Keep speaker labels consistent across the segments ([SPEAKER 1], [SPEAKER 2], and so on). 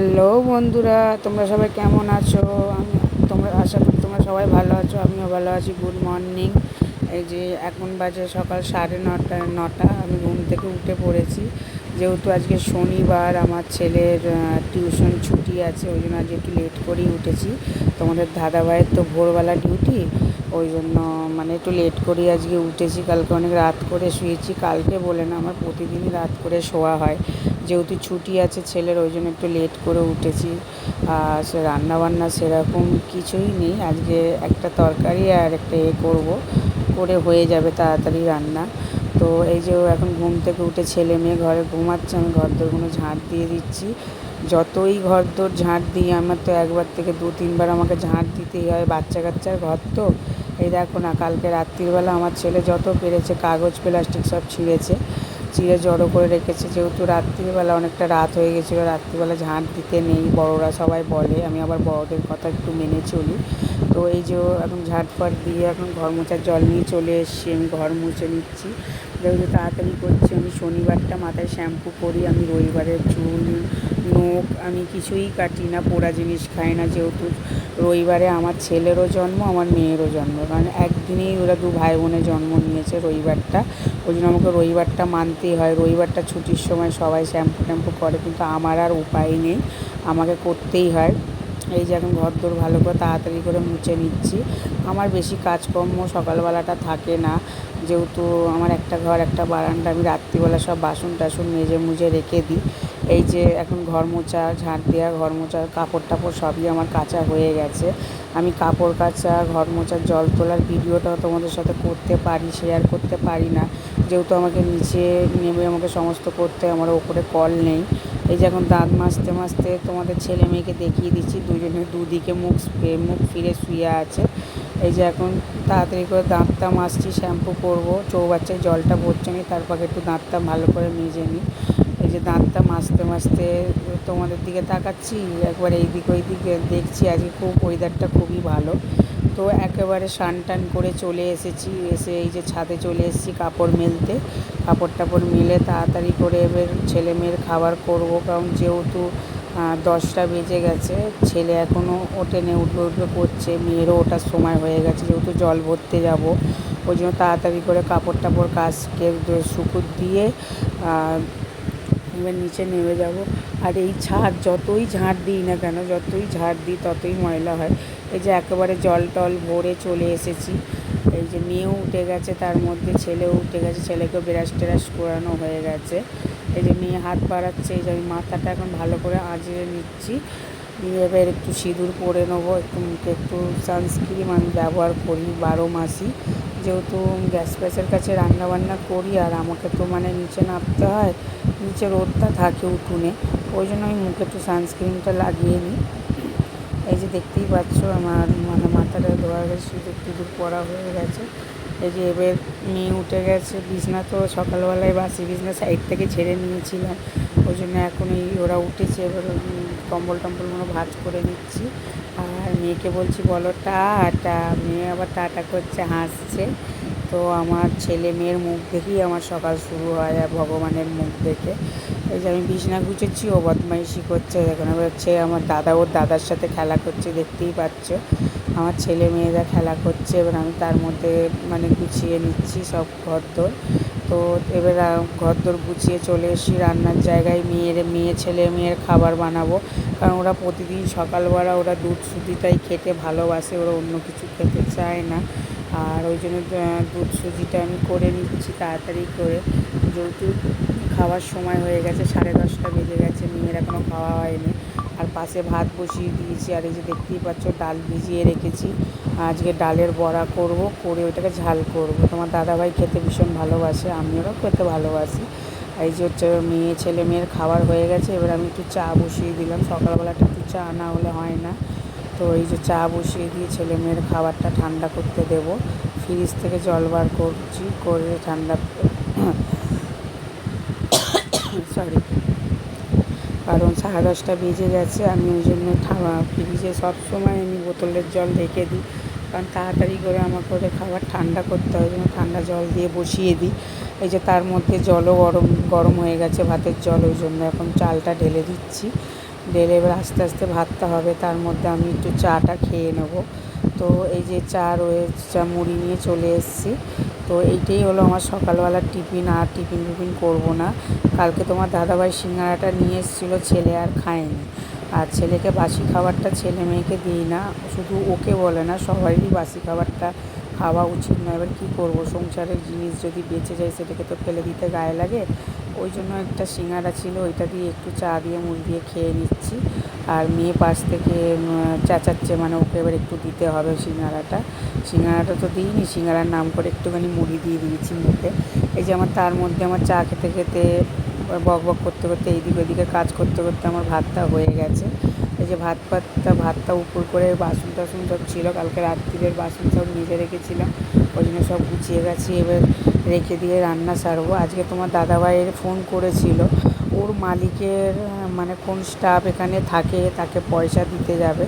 [SPEAKER 1] Hello বন্ধুরা, তোমরা সবাই কেমন আছো? তোমরা আশা করি তোমরা সবাই ভালো আছো, আমিও ভালো আছি। Good morning. এই যে এখন বাজে সকাল 9:30 আমি ঘুম থেকে উঠে পড়েছি। যেহেতু আজকে শনিবার, আমার ছেলের টিউশন ছুটি আছে, ওই জন্য আজকে একটু লেট করেই উঠেছি। তোমাদের দাদাভাইয়ের তো ভোরবেলা ডিউটি, ওই জন্য মানে একটু লেট করেই আজকে উঠেছি। কালকে অনেক রাত করে শুয়েছি। কালকে বলে না, আমার প্রতিদিনই রাত করে শোয়া হয়। যেহেতু ছুটি আছে ছেলের, ওই জন্য একটু লেট করে উঠেছি। সে রান্নাবান্না সেরকম কিছুই নেই আজকে। একটা তরকারি আর একটা করবো, করে হয়ে যাবে তাড়াতাড়ি রান্না। তো এই যে এখন ঘুম থেকে উঠে ছেলে মেয়ে ঘরে ঘুমাচ্ছে, আমি ঘরদোরগুলো ঝাঁট দিয়ে দিচ্ছি। যতই ঘরদোর ঝাঁট দিই, আমার তো একবার থেকে 2-3 বার আমাকে ঝাঁট দিতেই হয়। বাচ্চা কাচ্চার ঘর তো। এই দেখো না, কালকে রাত্রিবেলা আমার ছেলে যত পেরেছে কাগজ প্লাস্টিক সব চিড়ে জড়ো করে রেখেছে। যেহেতু রাত্রিবেলা অনেকটা রাত হয়ে গেছিলো, রাত্রিবেলা ঝাঁট দিতে নেই, বড়োরা সবাই বলে। আমি আবার বড়োদের কথা একটু মেনে চলি। তো এই যে এখন ঝাঁটফাট দিয়ে এখন ঘর মোছার জল নিয়ে চলে এসেছি, আমি ঘর মুছে নিচ্ছি। যেহেতু তাড়াতাড়ি করছি, আমি শনিবারটা মাথায় শ্যাম্পু করি, আমি রবিবারের চুল নখ আমি কিছুই কাটি না, পোড়া জিনিস খাই না। যেহেতু রবিবারে আমার ছেলেরও জন্ম, আমার মেয়েরও জন্ম, কারণ একদিনেই ওরা 2 ভাই বোনের জন্ম নিয়েছে রবিবারটা। ওই জন্য আমাকে রবিবারটা মানতেই হয়। রবিবারটা ছুটির সময় সবাই শ্যাম্পু ট্যাম্পু করে, কিন্তু আমার আর উপায় নেই, আমাকে করতেই হয়। এই যে এখন ঘরদোর ভালো করে তাড়াতাড়ি করে মুছে নিচ্ছি। আমার বেশি কাজকর্ম সকালবেলাটা থাকে না, যেহেতু আমার একটা ঘর একটা বারান্দা। আমি রাত্রিবেলা সব বাসন টাসন মেজে মুজে রেখে দিই। এই যে এখন ঘর মোছা, ঝাঁট দেওয়া, ঘর মোছা, কাপড় টাপড় সবই আমার কাচা হয়ে গেছে। আমি কাপড় কাচা, ঘর মোছার জল তোলার ভিডিওটাও তোমাদের সাথে করতে পারি, শেয়ার করতে পারি না, যেহেতু আমাকে নিচে নেমে আমাকে সমস্ত করতে হয়, আমার ওপরে কল নেই। এই যে এখন দাঁত মাজতে মাজতে তোমাদের ছেলে মেয়েকে দেখিয়ে দিচ্ছি, দুজনে দুদিকে মুখ ফিরে শুয়ে আছে। এই যে এখন তাড়াতাড়ি করে দাঁতটা মাজছি, শ্যাম্পু করবো, চৌবাচ্চায় জলটা ভরছে নি, তারপর একটু দাঁতটা ভালো করে মেজে নিই। এই যে দাঁতটা মাজতে মাজতে তোমাদের দিকে তাকাচ্ছি, একবার এই দিক ওই দিকে দেখছি। আজকে খুব ওয়েদারটা খুবই ভালো। তো একেবারে স্নান টান করে চলে এসেছি, এসে এই যে ছাদে চলে এসেছি কাপড় মেলতে। কাপড় টাপড় মেলে তাড়াতাড়ি করে এবার ছেলে মেয়ের খাবার করব, কারণ যেহেতু 10টা বেজে গেছে, ছেলে এখনও ওঠেনি, উঠবে করছে, মেয়েরও ওঠার সময় হয়ে গেছে, যেহেতু জল ভরতে যাব। ওই জন্য তাড়াতাড়ি করে কাপড় টাপড় কাচকে শুকুর দিয়ে এবার নিচে নেমে যাব। আর এই ছাদ যতই ঝাঁট দিই না কেন, যতই ঝাঁট দিই ততই ময়লা হয়। এই যে একেবারে জল টল ভরে চলে এসেছি। এই যে মেয়েও উঠে গেছে, তার মধ্যে ছেলেও উঠে গেছে, ছেলেকেও ব্রাশ টেরাশ করানো হয়ে গেছে। এই যে মেয়ে হাত বাড়াচ্ছে, এই যে আমি মাথাটা এখন ভালো করে আঁচড়ে নিচ্ছি। নিয়ে এবার একটু সিঁদুর পরে নেবো, একটু মুখে একটু সানস্ক্রিন আমি ব্যবহার করি 12 মাসই। যেহেতু গ্যাস ফ্যাসের কাছে রান্নাবান্না করি, আর আমাকে তো মানে নিচে নামতে হয়, নিচে রোদটা থাকে উঠোনে, ওই জন্য আমি মুখে একটু সানস্ক্রিনটা লাগিয়ে নিই। এই যে দেখতেই পাচ্ছ আমার মানে মাথাটা ধোয়া গেছে, সিঁদুর টিঁদুর পরা হয়ে গেছে। এই যে এবার মেয়ে উঠে গেছে, বিছনা তো সকালবেলায় বাসি বিছনা সাইড থেকে ছেড়ে নিয়েছিলাম, ওই জন্য এখন এই ওরা উঠেছে, এবার কম্বল টম্বলগুলো ভাঁজ করে নিচ্ছি। আর মেয়েকে বলছি বলো টাটা, মেয়ে আবার টাটা করছে, হাসছে। তো আমার ছেলে মেয়ের মুখ দেখেই আমার সকাল শুরু হয়, আর ভগবানের মুখ দেখে। এই যে আমি বিছনা গুছেছি, ও বদমাইশি করছে, এখন আবার হচ্ছে আমার দাদা ওর দাদার সাথে খেলা করছে, দেখতেই পাচ্ছ আমার ছেলে মেয়েরা খেলা করছে। এবার আমি তার মধ্যে মানে গুছিয়ে নিচ্ছি সব ঘরদোর। তো এবার ঘরদোর গুছিয়ে চলে এসেছি রান্নার জায়গায়। মেয়ে ছেলে মেয়ের খাবার বানাবো, কারণ ওরা প্রতিদিন সকালবেলা ওরা দুধ সুজিটাই খেতে ভালোবাসে, ওরা অন্য কিছু খেতে চায় না। আর ওই জন্য দুধ সুজিটা আমি করে নিচ্ছি তাড়াতাড়ি করে, যেহেতু খাওয়ার সময় হয়ে গেছে, 10:30 বেজে গেছে, মেয়ের এখনও খাওয়া হয়নি। আর পাশে ভাত বসিয়ে দিয়েছি, আর এই যে দেখতেই পাচ্ছ ডাল ভিজিয়ে রেখেছি। আজকে ডালের বড়া করব, করে ওইটাকে ঝাল করব। তোমার দাদাভাই খেতে ভীষণ ভালোবাসে, আমিও খেতে ভালোবাসি। এই যে হচ্ছে ছেলে মেয়ের খাবার হয়ে গেছে, এবার আমি একটু চা বসিয়ে দিলাম, সকালবেলাটা একটু চা না হলে হয় না। তো এই যে চা বসিয়ে দিয়ে ছেলে মেয়ের খাবারটা ঠান্ডা করতে দেব। ফ্রিজ থেকে জল বার করছি, করে ঠান্ডা সরি, কারণ 10:30 বেজে গেছে। আমি ওই জন্য ফ্রিজে সবসময় আমি বোতলের জল রেখে দিই, কারণ তাড়াতাড়ি করে আমাকে ওদের খাবার ঠান্ডা করতে হয়, ওই জন্য ঠান্ডা জল দিয়ে বসিয়ে দিই। এই যে তার মধ্যে জলও গরম গরম হয়ে গেছে, ভাতের জল, ওই জন্য এখন চালটা ঢেলে দিচ্ছি। ঢেলে এবার আস্তে আস্তে ভাতটা হবে, তার মধ্যে আমি একটু চাটা খেয়ে নেবো। তো এই যে চা রয়েছে, মুড়ি নিয়ে চলে এসেছি। তো এইটাই হলো আমার সকালবেলার টিফিন, আর টিফিন করবো না। কালকে তোমার দাদাভাই সিঙ্গাড়াটা নিয়ে এসেছিলো, ছেলে আর খায়নি। আর ছেলেকে বাসি খাবারটা ছেলে মেয়েকে দিই না, শুধু ওকে বলে না, সবারই বাসি খাবারটা খাওয়া উচিত নয়। এবার কী করবো, সংসারের জিনিস যদি বেঁচে যায় সেটাকে তো ফেলে দিতে গায়ে লাগে। ওই জন্য একটা সিঙ্গাড়া ছিল, ওইটা দিয়ে একটু চা দিয়ে মুড়ি দিয়ে খেয়ে নিচ্ছি। আর মেয়ে পাশ থেকে চেঁচাচ্ছে, মানে ওকে এবার একটু দিতে হবে সিঙ্গাড়াটা তো দিইনি, সিঙ্গাড়ার নাম করে একটুখানি মুড়ি দিয়ে দিয়েছি মুখে। এই যে আমার তার মধ্যে আমার চা খেতে খেতে বক বক করতে করতে এইদিকে ওইদিকে কাজ করতে করতে আমার ভাতটা হয়ে গেছে। এই যে ভাতটা উপর করে বাসন টাসন সব ছিল, কালকে রাত্রিরের বাসন সব মেজে রেখেছিলাম, ওই জন্য সব গুছিয়ে গেছি। এবার রেখে দিয়ে রান্না সারবো। আজকে তোমার দাদাভাইয়ের ফোন করেছিল, ওর মালিকের মানে কোন স্টাফ এখানে থাকে তাকে পয়সা দিতে যাবে।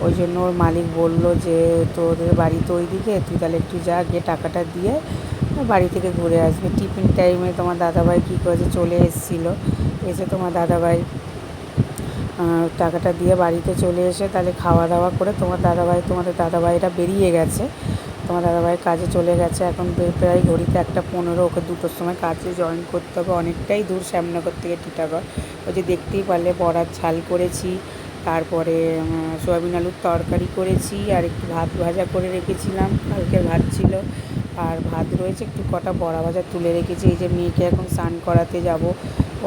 [SPEAKER 1] ওই জন্য ওর মালিক বলল যে তোদের বাড়ি তো ওইদিকে, তুই তাহলে একটু যা, গিয়ে টাকাটা দিয়ে বাড়ি থেকে ঘুরে আসবে। টিফিন টাইমে তোমার দাদাভাই কী করেছে, চলে এসেছিলো। এসে তোমার দাদাভাই টাকাটা দিয়ে বাড়িতে চলে এসে তাহলে খাওয়া দাওয়া করে তোমাদের দাদাভাইরা বেরিয়ে গেছে। তোমার দাদাভাই কাজে চলে গেছে, এখন প্রায় ঘড়িতে 1:15, ওকে 2টোর সময় কাজে জয়েন করতে হবে। অনেকটাই দূর শ্যামনগর থেকে টিটাগড়। ওই যে দেখতেই পারলে বড়ার ঝাল করেছি, তারপরে সয়াবিন আলুর তরকারি করেছি, আর একটু ভাত ভাজা করে রেখেছিলাম, কালকের ভাত ছিল। আর ভাত রয়েছে, একটু কটা বড়া ভাজা তুলে রেখেছি। এই যে মেয়েকে এখন স্নান করাতে যাব,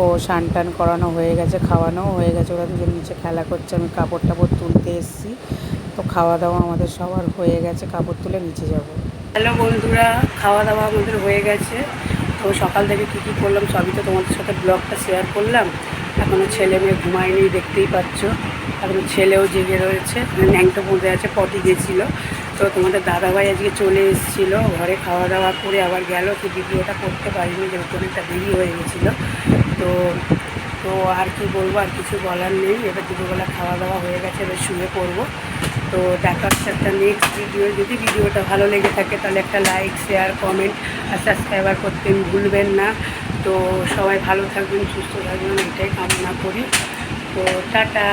[SPEAKER 1] ও স্নান টান করানো হয়ে গেছে, খাওয়ানোও হয়ে গেছে, ওরা দুজন নিচে খেলা করছে, আমি কাপড় টাপড় তুলতে এসেছি। তো খাওয়া দাওয়া আমাদের সবার হয়ে গেছে, কাপড় তুলে নিচে যাব। হ্যালো বন্ধুরা, খাওয়া দাওয়া আমাদের হয়ে গেছে। তো সকাল থেকে কী করলাম সবই তো তোমাদের সাথে ব্লগটা শেয়ার করলাম। এখনও ছেলে মেয়ে ঘুমায়নি, দেখতেই পাচ্ছ। এখনও ছেলেও জেগে রয়েছে, ন্যাংটো পড়ে আছে, পটি গেছিলো। তো তোমাদের দাদাভাই আজকে চলে এসেছিলো, ঘরে খাওয়া দাওয়া করে আবার গেল। তো ভিডিওটা করতে পারিনি, যেহেতু অনেকটা দেরি হয়ে গেছিলো। তো তো আর কি বলবো, আর কিছু বলার নেই। এবার দুপুরবেলা খাওয়া দাওয়া হয়ে গেছে, এবার শুয়ে পড়বো। তো দেখা হচ্ছে একটা নেক্সট ভিডিও। যদি ভিডিওটা ভালো লেগে থাকে তাহলে একটা লাইক, শেয়ার, কমেন্ট আর সাবস্ক্রাইবার করতে ভুলবেন না। তো সবাই ভালো থাকবেন, সুস্থ থাকবেন, এটাই কামনা করি। তো টাটা।